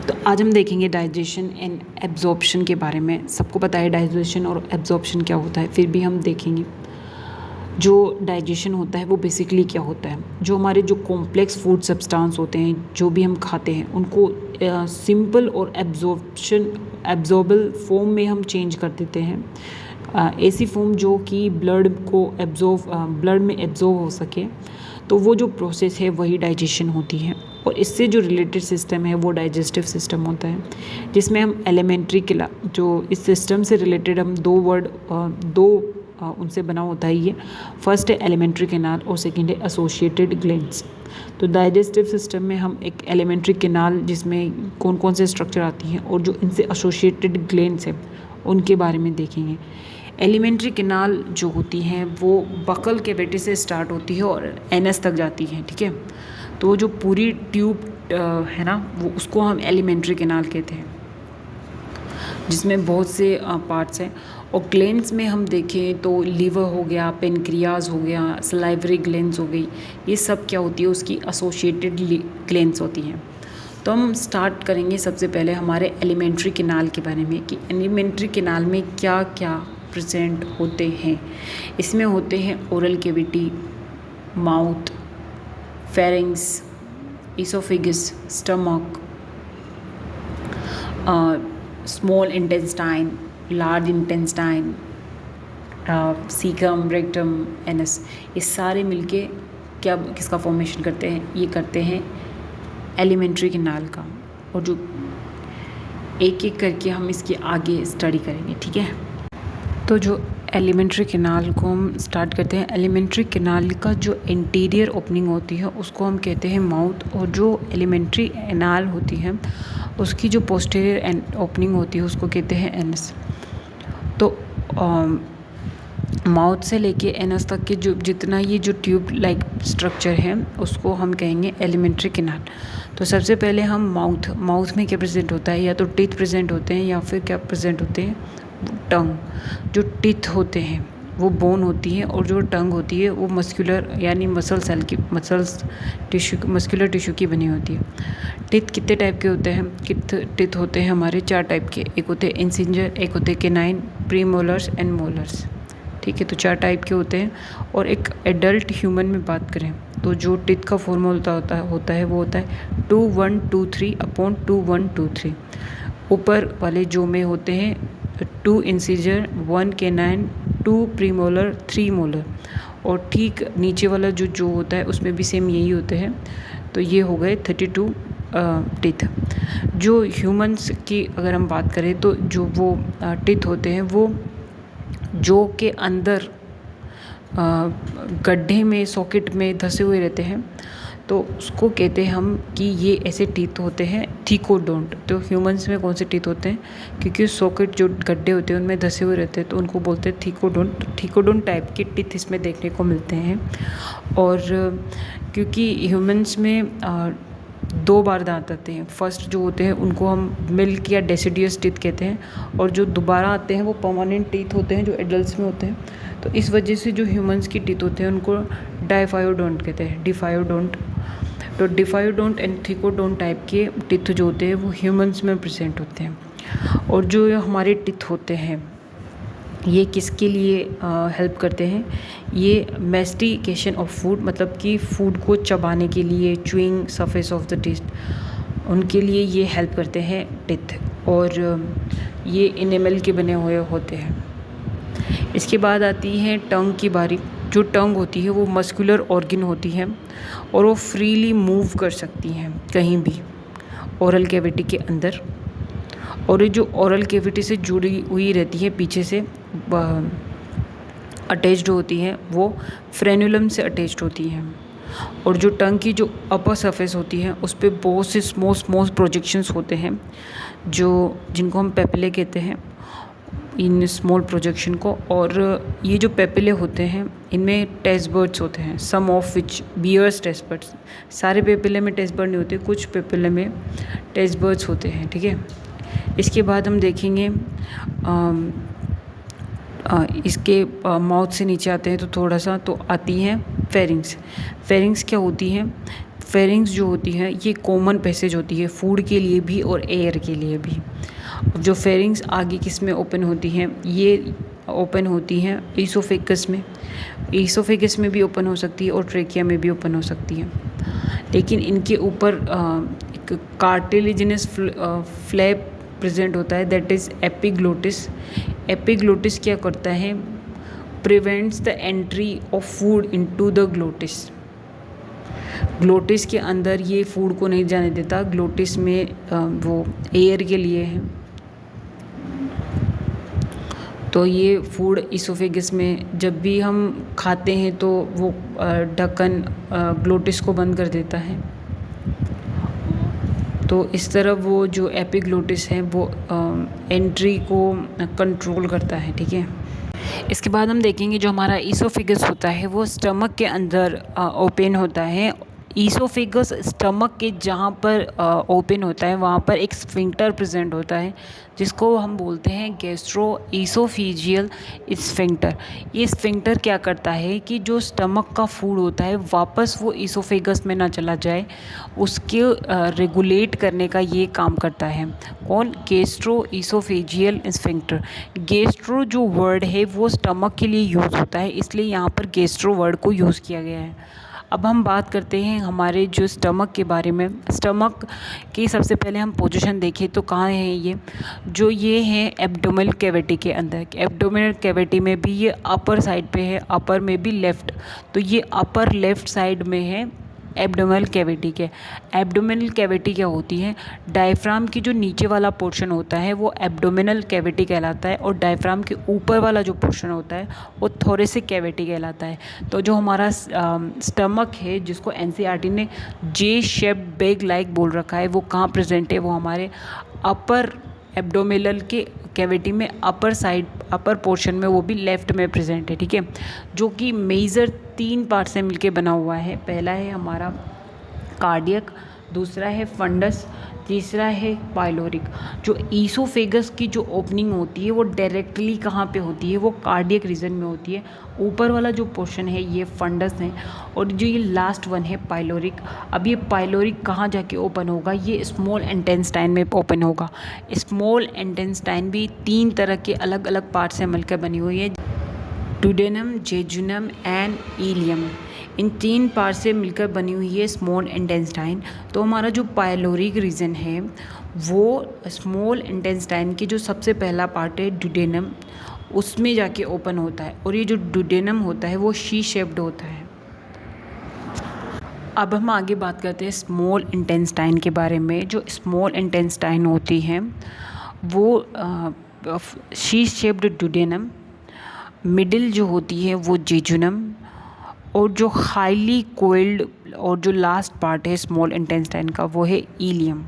तो आज हम देखेंगे डाइजेशन एंड एब्जॉर्प्शन के बारे में। सबको पता है डाइजेशन और एब्जॉर्प्शन क्या होता है, फिर भी हम देखेंगे। जो डाइजेशन होता है वो बेसिकली क्या होता है, जो हमारे जो कॉम्प्लेक्स फूड सब्सटेंस होते हैं जो भी हम खाते हैं उनको सिंपल और एब्जॉर्बल फॉर्म में हम चेंज कर देते हैं। ऐसी फॉर्म जो कि ब्लड में एब्जॉर्ब हो सके, तो वो जो प्रोसेस है वही डाइजेशन होती है। और इससे जो रिलेटेड सिस्टम है वो डाइजेस्टिव सिस्टम होता है, जिसमें हम एलिमेंट्री किला जो इस सिस्टम से रिलेटेड हम उनसे बना होता है। ये फर्स्ट है एलिमेंट्री कैनाल और सेकंड है एसोसिएटेड ग्लैंड्स। तो डाइजेस्टिव सिस्टम में हम एक एलिमेंट्री कैनाल जिसमें कौन कौन से स्ट्रक्चर आती हैं और जो इनसे एसोसिएटेड ग्लैंड्स हैं उनके बारे में देखेंगे। एलिमेंट्री कैनाल जो होती हैं वो बकल कैविटी से स्टार्ट होती है और एनस तक जाती है, ठीक है। तो जो पूरी ट्यूब है ना, वो उसको हम एलिमेंट्री कैनाल कहते हैं, जिसमें बहुत से पार्ट्स हैं। और ग्लैंड्स में हम देखें तो लीवर हो गया, पेनक्रियाज हो गया, सलाइवरी ग्लैंड्स हो गई, ये सब क्या होती है, उसकी एसोसिएटेड ग्लैंड्स होती हैं। तो हम स्टार्ट करेंगे सबसे पहले हमारे एलिमेंट्री कैनाल के बारे में कि एलिमेंट्री कैनाल में क्या क्या प्रेजेंट होते हैं। इसमें होते हैं oral cavity, mouth, pharynx, oesophagus, stomach, small intestine, large intestine, caecum, rectum, anus, ये सारे मिलके किसका फॉर्मेशन करते हैं, ये करते हैं एलिमेंट्री कैनाल का। और जो एक एक करके हम इसके आगे स्टडी करेंगे, ठीक है। तो जो एलिमेंट्री कैनाल को हम स्टार्ट करते हैं, एलिमेंट्री कैनाल का जो इंटीरियर ओपनिंग होती है उसको हम कहते हैं माउथ, और जो एलिमेंट्री कैनाल होती है उसकी जो पोस्टीरियर ओपनिंग होती है उसको कहते हैं एनस। तो माउथ से लेके एनस तक के जो जितना ये जो ट्यूब लाइक स्ट्रक्चर है उसको हम कहेंगे एलिमेंट्री कैनाल। तो सबसे पहले हम माउथ में क्या प्रेजेंट होता है, या तो टीथ प्रेजेंट होते हैं या फिर क्या प्रेजेंट होते हैं, टंग। जो टीथ होते हैं वो बोन होती है और जो टंग होती है वो मस्कुलर यानी मस्कुलर टिश्यू की बनी होती है। टीथ कितने टाइप के होते हैं, टीथ होते हैं हमारे 4 टाइप के। एक होते हैं इंसिंजर, एक होते हैं केनाइन, प्रीमोलर्स एंड मोलर्स, ठीक है। तो 4 टाइप के होते हैं। और एक एडल्ट ह्यूमन में बात करें तो जो टीथ का फॉर्मूला होता है वो होता है 2123/2123। ऊपर वाले जो में होते हैं 2 इंसिजर, 1 केनाइन, 2 प्रीमोलर, 3 मोलर। और ठीक नीचे वाला जो होता है उसमें भी सेम यही होते हैं। तो ये हो गए 32 टीथ। जो ह्यूमंस की अगर हम बात करें तो जो वो टीथ होते हैं वो जो के अंदर गड्ढे में सॉकेट में धंसे हुए रहते हैं, तो उसको कहते हैं हम कि ये ऐसे टीथ होते हैं थीकोडोंट। तो ह्यूमंस में कौन से टीथ होते हैं, क्योंकि सॉकेट जो गड्ढे होते हैं उनमें धंसे हुए रहते हैं तो उनको बोलते हैं थीकोडोंट। थीकोडोंट टाइप के टीथ इसमें देखने को मिलते हैं। और क्योंकि ह्यूमंस में 2 बार दांत आते हैं, फर्स्ट जो होते हैं उनको हम मिल्क या डेसिडियस टीथ कहते हैं, और जो दोबारा आते हैं वो परमानेंट टीथ होते हैं जो एडल्ट्स में होते हैं। तो इस वजह से जो ह्यूमंस की टीथ होते हैं उनको डाइफायोडोंट कहते हैं, डिफायोडोंट। तो डिफायोडोंट एंड थीकोडोंट टाइप के टीथ जो होते हैं वो ह्यूमंस में प्रेजेंट होते हैं। और जो हमारे टीथ होते हैं ये किसके लिए हेल्प करते हैं, ये मैस्टिकेशन ऑफ फूड, मतलब कि फूड को चबाने के लिए, chewing surface of the teeth, उनके लिए ये हेल्प करते हैं टीथ। और ये इनेमल के बने हुए होते हैं। इसके बाद आती है टंग की बारी। जो टंग होती है वो मस्कुलर ऑर्गन होती है और वो फ्रीली मूव कर सकती हैं कहीं भी ओरल कैविटी के अंदर। और ये जो ओरल कैविटी से जुड़ी हुई रहती है, पीछे से अटैच्ड होती हैं, वो फ्रेनुलम से अटैच्ड होती हैं। और जो टंग की जो अपर सरफेस होती है उस पर बहुत से स्मॉल प्रोजेक्शंस होते हैं जिनको हम पेपिले कहते हैं, इन स्मॉल प्रोजेक्शन को। और ये जो पेपिले होते हैं इनमें टेस्ट बर्ड्स होते हैं, some of which bears taste buds. सारे पेपिले में टेस्ट बर्ड नहीं होते, कुछ पेपिले में टेस्ट बर्ड्स होते हैं, ठीक है। इसके बाद हम देखेंगे इसके माउथ से नीचे आते हैं तो थोड़ा सा तो आती हैं फेरिंग्स। फेरिंग्स क्या होती हैं, फेरिंग्स जो होती है ये कॉमन पैसेज होती है फूड के लिए भी और एयर के लिए भी। जो फेरिंग्स आगे किस में ओपन होती हैं, ये ओपन होती हैं ईसोफेगस में। ईसोफेगस में भी ओपन हो सकती है और ट्रेकिया में भी ओपन हो सकती है। लेकिन इनके ऊपर एक कार्टिलेजिनस फ्लैप प्रेजेंट होता है, दैट इज़ एपिग्लोटिस। एपिग्लोटिस क्या करता है, prevents the entry of food into the glottis. Glottis के अंदर ये फूड को नहीं जाने देता, ग्लोटिस में वो एयर के लिए है। तो ये फूड इसोफेगस में जब भी हम खाते हैं तो वो ढक्कन ग्लोटिस को बंद कर देता है। तो इस तरह वो जो एपिग्लोटिस है वो एंट्री को कंट्रोल करता है, ठीक है। इसके बाद हम देखेंगे जो हमारा ईसोफेगस होता है वो स्टमक के अंदर ओपन होता है। ईसोफेगस स्टमक के जहाँ पर ओपन होता है वहाँ पर एक स्फिंक्टर प्रेजेंट होता है, जिसको हम बोलते हैं गैस्ट्रो ईसोफेजियल स्फिंक्टर। ये स्फिंक्टर क्या करता है कि जो स्टमक का फूड होता है वापस वो ईसोफेगस में ना चला जाए, उसके रेगुलेट करने का ये काम करता है। कौन? Gastro oesophageal sphincter. गैस्ट्रो जो वर्ड है वो स्टमक के लिए यूज़ होता है, इसलिए यहाँ पर गैस्ट्रो वर्ड को यूज़ किया गया है। अब हम बात करते हैं हमारे जो स्टमक के बारे में। स्टमक की सबसे पहले हम पोजीशन देखें तो कहाँ है ये, जो ये है एब्डोमिनल कैविटी के अंदर। एब्डोमिनल कैविटी में भी ये अपर साइड पे है, अपर में भी लेफ़्ट, तो ये अपर लेफ़्ट साइड में है एब्डोमिनल कैविटी के। एब्डोमिनल कैविटी क्या होती है, डायफ्राम की जो नीचे वाला पोर्शन होता है वो एब्डोमिनल कैविटी कहलाता है, और डायफ्राम के ऊपर वाला जो पोर्शन होता है वो थोरेसिक कैविटी कहलाता है। तो जो हमारा स्टमक है जिसको एनसीईआरटी ने जे शेप्ड बैग लाइक बोल रखा है, वो कहाँ प्रेजेंट है, वो हमारे अपर एब्डोमिनल के कैविटी में अपर साइड, अपर पोर्शन में, वो भी लेफ़्ट में प्रेजेंट है, ठीक है। जो कि मेजर 3 पार्ट से मिलके बना हुआ है। पहला है हमारा कार्डियक, दूसरा है फंडस, तीसरा है पाइलोरिक। जो ईसोफेगस की जो ओपनिंग होती है वो डायरेक्टली कहाँ पे होती है, वो कार्डियक रीजन में होती है। ऊपर वाला जो पोर्शन है ये फंडस है, और जो ये लास्ट वन है पाइलोरिक। अब ये पाइलोरिक कहाँ जाके ओपन होगा, ये स्मॉल इंटेस्टाइन में ओपन होगा। स्मॉल इंटेस्टाइन भी 3 तरह के अलग अलग पार्ट से मिलकर बनी हुई है, duodenum, jejunum and ilium. In 3 part से मिलकर बनी हुई है स्मॉल इंटेस्टाइन। तो हमारा जो पाइलोरिक रीजन है वो स्मॉल इंटेस्टाइन की जो सबसे पहला पार्ट है डुडेनम, उसमें जाके ओपन होता है, और ये जो डुडेनम होता है वो शी शेप्ड होता है। अब हम आगे बात करते हैं स्मॉल इंटेस्टाइन के बारे में। जो स्मॉल इंटेस्टाइन होती है वो शी शेप्ड डुडेनम, मिडिल जो होती है वो जेजुनम, और जो हाईली कोइल्ड और जो लास्ट पार्ट है स्मॉल इंटेस्टाइन का वो है ileum.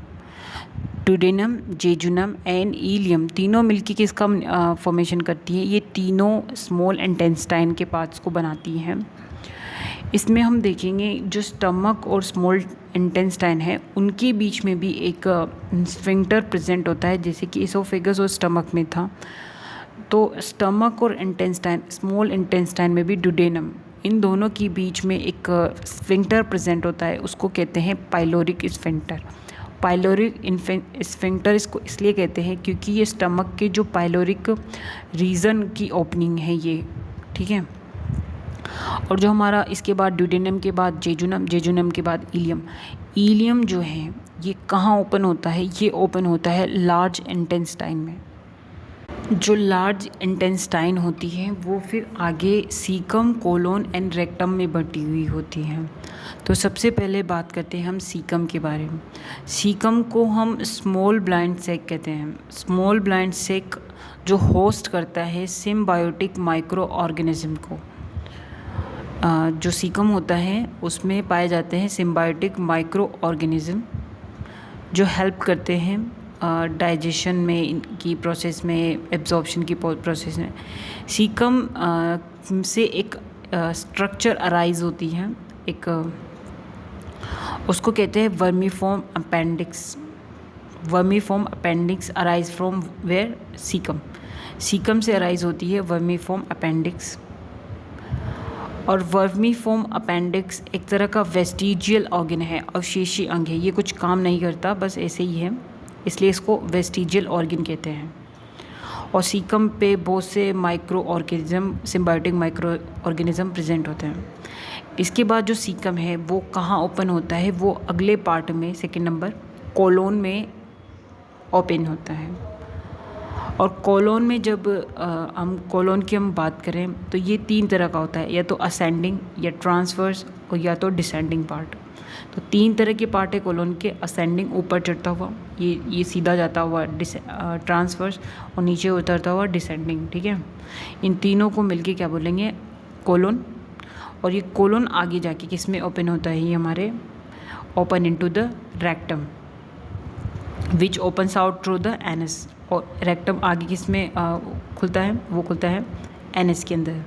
Duodenum, jejunum and ileum तीनों मिलके किसका फॉर्मेशन करती है, ये तीनों स्मॉल इंटेस्टाइन के पार्ट्स को बनाती हैं। इसमें हम देखेंगे जो स्टमक और स्मॉल इंटेस्टाइन है उनके बीच में भी एक स्फिंक्टर प्रेजेंट होता है, जैसे कि इसोफेगस और स्टमक में था। तो स्टमक और इंटेस्टाइन, स्मॉल इंटेस्टाइन में भी डुडेनम, इन दोनों के बीच में एक स्फिंक्टर प्रेजेंट होता है, उसको कहते हैं पाइलोरिक स्फिंक्टर। पाइलोरिक स्फिंक्टर इसको इसलिए कहते हैं क्योंकि ये स्टमक के जो पाइलोरिक रीजन की ओपनिंग है ये, ठीक है। और जो हमारा इसके बाद ड्यूडेनम के बाद जेजुनम, जेजुनम के बाद इलियम। इलियम जो है ये कहाँ ओपन होता है, ये ओपन होता है लार्ज इंटेस्टाइन में। जो लार्ज इंटेस्टाइन होती है वो फिर आगे सीकम, कोलोन एंड रेक्टम में बटी हुई होती है। तो सबसे पहले बात करते हैं हम सीकम के बारे में। सीकम को हम स्मॉल ब्लाइंड सेक कहते हैं। स्मॉल ब्लाइंड सेक जो होस्ट करता है सिम्बायोटिक माइक्रो ऑर्गेनिज्म को। जो सीकम होता है उसमें पाए जाते हैं सिम्बायोटिक माइक्रो ऑर्गेनिज्म जो हेल्प करते हैं डाइजेशन में, इनकी प्रोसेस में, एब्जॉर्प्शन की प्रोसेस में। सीकम से एक स्ट्रक्चर अराइज होती है, एक उसको कहते हैं vermiform appendix. Vermiform appendix arise from where, caecum. Caecum से अराइज होती है वर्मीफॉर्म अपेंडिक्स। और वर्मीफॉर्म अपेंडिक्स एक तरह का वेस्टिजियल ऑर्गन है, अवशेषी अंग है, ये कुछ काम नहीं करता, बस ऐसे ही है, इसलिए इसको वेस्टिजियल ऑर्गन कहते हैं। और सीकम पे बहुत से micro organism, symbiotic micro organism present होते हैं। इसके बाद जो सीकम है वो कहाँ ओपन होता है, वो अगले पार्ट में, सेकेंड नंबर कोलोन में ओपन होता है। और कोलोन में जब हम कोलोन की बात करें तो ये 3 तरह का होता है, या तो असेंडिंग या ट्रांसवर्स और या तो डिसेंडिंग पार्ट। तो 3 तरह के पार्ट है कोलोन के, असेंडिंग ऊपर चढ़ता हुआ, ये सीधा जाता हुआ ट्रांसवर्स, और नीचे उतरता हुआ डिसेंडिंग, ठीक है। इन तीनों को मिलके क्या बोलेंगे, कोलोन। और ये कोलोन आगे जाके किस में ओपन होता है, ये हमारे open into the rectum which opens out through the anus. और रेक्टम आगे किस में खुलता है, वो खुलता है एनस के अंदर।